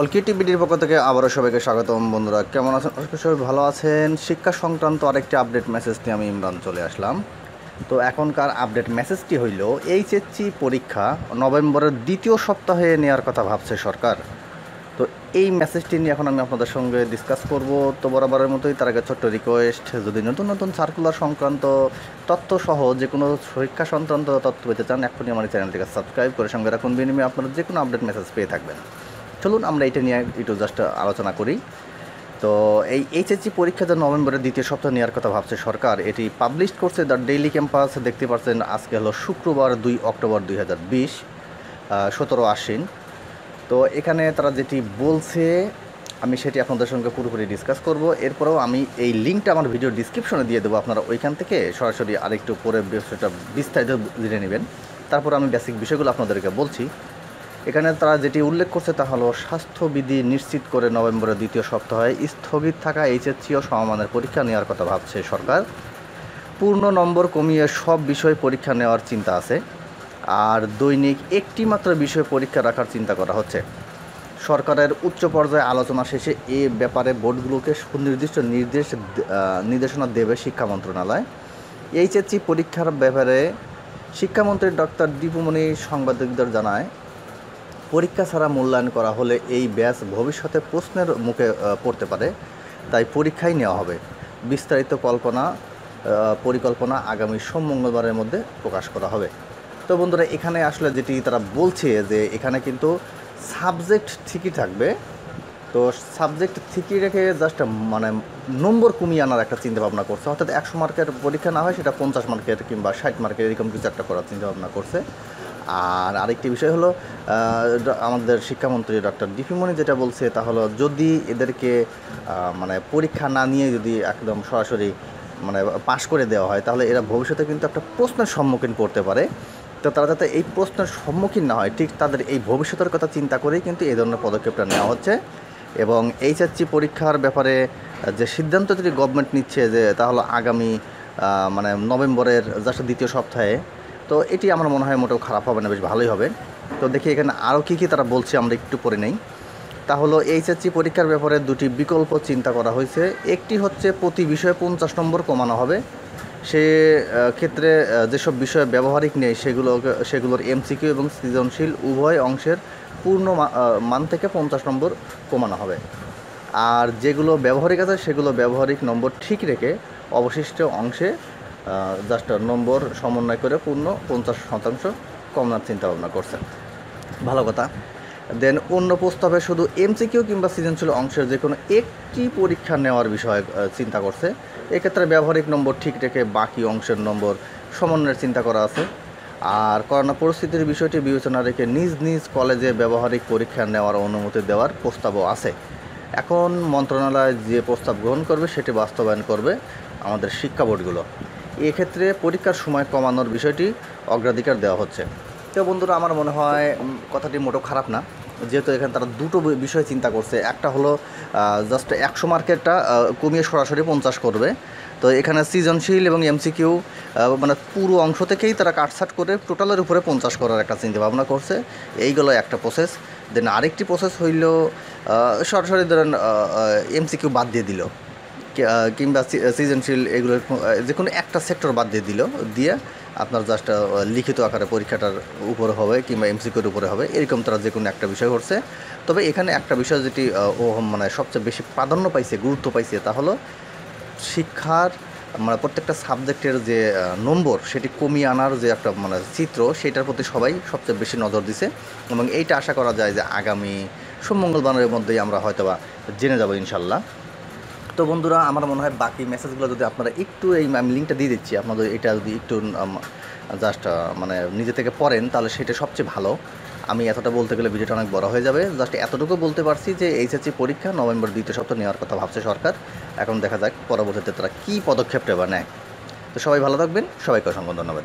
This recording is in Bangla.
অলকি টিভিটির পক্ষ থেকে আবারও সবাইকে স্বাগতম। বন্ধুরা কেমন আছেন? আশা করি সবাই ভালো আছেন। শিক্ষা সংক্রান্ত আরেকটি আপডেট মেসেজ নিয়ে আমি ইমরান চলে আসলাম। তো এখনকার আপডেট মেসেজটি হইল এইচএসসি পরীক্ষা নভেম্বরের দ্বিতীয় সপ্তাহে নেওয়ার কথা ভাবছে সরকার। তো এই মেসেজটি নিয়ে এখন আমি আপনাদের সঙ্গে ডিসকাস করব। তো বরাবরের মতোই তার আগে ছোট্ট রিকোয়েস্ট, যদি নতুন নতুন সার্কুলার সংক্রান্ত তথ্যসহ যে কোনো শিক্ষা সংক্রান্ত তথ্য পেতে চান এখনই আমার চ্যানেলটিকে সাবস্ক্রাইব করে সঙ্গে রাখুন, বিনিময়ে আপনারা যে কোনো আপডেট মেসেজ পেয়ে থাকবেন। চলুন আমরা এটা নিয়ে একটু জাস্ট আলোচনা করি। তো এই এইচএসসি পরীক্ষা যে নভেম্বরের দ্বিতীয় সপ্তাহে নেওয়ার কথা ভাবছে সরকার, এটি পাবলিশ করছে দ্য ডেইলি ক্যাম্পাস। দেখতে পাচ্ছেন আজকে হলো শুক্রবার 2 অক্টোবর 2020, 17 আশ্বিন। তো এখানে তারা যেটি বলছে আমি সেটি আপনাদের সঙ্গে পুরোপুরি ডিসকাস করব। এরপরেও আমি এই লিঙ্কটা আমার ভিডিও ডিসক্রিপশনে দিয়ে দেবো, আপনারা ওইখান থেকে সরাসরি আরেকটু পরে বিষয়টা বিস্তারিত জেনে নেবেন। তারপর আমি বেসিক বিষয়গুলো আপনাদেরকে বলছি। এখানে তারা যেটি উল্লেখ করছে তা হলো স্বাস্থ্যবিধি নিশ্চিত করে নভেম্বরের দ্বিতীয় সপ্তাহে স্থগিত থাকা এইচএসসি ও সমমানের পরীক্ষা নেওয়ার কথা ভাবছে সরকার। পূর্ণ নম্বর কমিয়ে সব বিষয় পরীক্ষা নেওয়ার চিন্তা আছে, আর দৈনিক একটি মাত্র বিষয় পরীক্ষা রাখার চিন্তা করা হচ্ছে। সরকারের উচ্চ পর্যায়ে আলোচনা শেষে এ ব্যাপারে বোর্ডগুলোকে সুনির্দিষ্ট নির্দেশনা দেবে শিক্ষা মন্ত্রণালয়। এইচএসসি পরীক্ষার ব্যাপারে শিক্ষামন্ত্রী ডক্টর দীপুমণি সাংবাদিকদের জানায়, পরীক্ষা ছাড়া মূল্যায়ন করা হলে এই ব্যাচ ভবিষ্যতে প্রশ্নের মুখে পড়তে পারে, তাই পরীক্ষাই নেওয়া হবে। বিস্তারিত পরিকল্পনা আগামী সোম মঙ্গলবারের মধ্যে প্রকাশ করা হবে। তো বন্ধুরা, এখানে আসলে যেটি তারা বলছে যে এখানে কিন্তু সাবজেক্ট ঠিকই থাকবে। তো সাবজেক্ট ঠিকই রেখে জাস্ট মানে নম্বর কমিয়ে আনার একটা চিন্তাভাবনা করছে, অর্থাৎ 100 মার্কের পরীক্ষা না হয় সেটা 50 মার্কের কিংবা 60 মার্কের এরকম কিছু একটা করার চিন্তাভাবনা করছে। আর আরেকটি বিষয় হলো আমাদের শিক্ষামন্ত্রী ডক্টর দীপুমণি যেটা বলছে তা হলো, যদি এদেরকে মানে পরীক্ষা না নিয়ে যদি একদম সরাসরি মানে পাশ করে দেওয়া হয়, তাহলে এরা ভবিষ্যতে কিন্তু একটা প্রশ্নের সম্মুখীন পড়তে পারে। তো তারা যাতে এই প্রশ্নের সম্মুখীন না হয়, ঠিক তাদের এই ভবিষ্যতের কথা চিন্তা করেই কিন্তু এই ধরনের পদক্ষেপটা নেওয়া হচ্ছে। এবং এইচএসসি পরীক্ষার ব্যাপারে যে সিদ্ধান্তটি গভর্নমেন্ট নিচ্ছে যে তা হলো আগামী মানে নভেম্বরের জাস্ট দ্বিতীয় সপ্তাহে, তো এটি আমার মনে হয় মোটেও খারাপ হবে না, বেশ ভালোই হবে। তো দেখি এখানে আরও কী তারা বলছে, আমরা একটু পড়ে নেই। তা হলো এইচএসসি পরীক্ষার ব্যাপারে দুটি বিকল্প চিন্তা করা হয়েছে। একটি হচ্ছে প্রতি বিষয়ে 50 নম্বর কমানো হবে। সে ক্ষেত্রে যেসব বিষয় ব্যবহারিক নেই সেগুলোর এমসিকিউ এবং সৃজনশীল উভয় অংশের পূর্ণ মান থেকে 50 নম্বর কমানো হবে। আর যেগুলো ব্যবহারিক আছে সেগুলো ব্যবহারিক নম্বর ঠিক রেখে অবশিষ্ট অংশে জাস্ট নম্বর সমন্বয় করে পূর্ণ 50% কমানোর চিন্তাভাবনা করছেন। ভালো কথা। দেন অন্য প্রস্তাবে শুধু এমসিকিউ কিংবা সৃজনশীল অংশের যে কোনো একটি পরীক্ষা নেওয়ার বিষয়ে চিন্তা করছে। এক্ষেত্রে ব্যবহারিক নম্বর ঠিক রেখে বাকি অংশের নম্বর সমন্বয়ের চিন্তা করা আছে। আর করোনা পরিস্থিতির বিষয়টি বিবেচনা রেখে নিজ নিজ কলেজে ব্যবহারিক পরীক্ষা নেওয়ার অনুমতি দেওয়ার প্রস্তাবও আছে। এখন মন্ত্রণালয় যে প্রস্তাব গ্রহণ করবে সেটি বাস্তবায়ন করবে আমাদের শিক্ষা বোর্ডগুলো। এক্ষেত্রে পরীক্ষার সময় কমানোর বিষয়টি অগ্রাধিকার দেওয়া হচ্ছে। তো বন্ধুরা, আমার মনে হয় কথাটি মোটেও খারাপ না, যেহেতু এখানে তারা দুটো বিষয় চিন্তা করছে। একটা হলো জাস্ট 100 মার্কেরটা কমিয়ে সরাসরি 50 করবে। তো এখানে সৃজনশীল এবং এমসিকিউ মানে পুরো অংশ থেকেই তারা কাটছাট করে টোটালের উপরে 50 করার একটা চিন্তা ভাবনা করছে। এইগুলো একটা প্রসেস। দেন আরেকটি প্রসেস হইল সরাসরি ধরেন এমসিকিউ বাদ দিয়ে দিল, কিংবা সৃজনশীল এগুলো যে কোনো একটা সেক্টর বাদ দিয়ে আপনার জাস্ট লিখিত আকারে পরীক্ষাটার উপরে হবে কিংবা এমসিকিউর উপরে হবে, এরকম তারা যে কোনো একটা বিষয় করছে। তবে এখানে একটা বিষয় যেটি মানে সবচেয়ে বেশি প্রাধান্য পাইছে, গুরুত্ব পাইছে, তা হলো শিক্ষার মানে প্রত্যেকটা সাবজেক্টের যে নম্বর সেটি কমিয়ে আনার যে একটা মানে চিত্র, সেটার প্রতি সবাই সবচেয়ে বেশি নজর দিছে। এবং এইটা আশা করা যায় যে আগামী সোম মঙ্গলবারের মধ্যেই আমরা হয়তোবা জেনে যাব ইনশাল্লাহ। তো বন্ধুরা, আমার মনে হয় বাকি মেসেজগুলো যদি আপনারা একটু আমি লিঙ্কটা দিয়ে দিচ্ছি, আপনাদের এটা যদি একটু জাস্ট মানে নিজে থেকে পড়েন তাহলে সেটা সবচেয়ে ভালো। আমি এতটা বলতে গেলে ভিডিওটা অনেক বড় হয়ে যাবে। জাস্ট এতটুকু বলতে পারছি যে এইচএসসি পরীক্ষা নভেম্বর দ্বিতীয় সপ্তাহে নেওয়ার কথা ভাবছে সরকার। এখন দেখা যাক পরবর্তীতে তারা কী পদক্ষেপটা নেয়। তো সবাই ভালো থাকবেন, সবাইকে অসংখ্য ধন্যবাদ।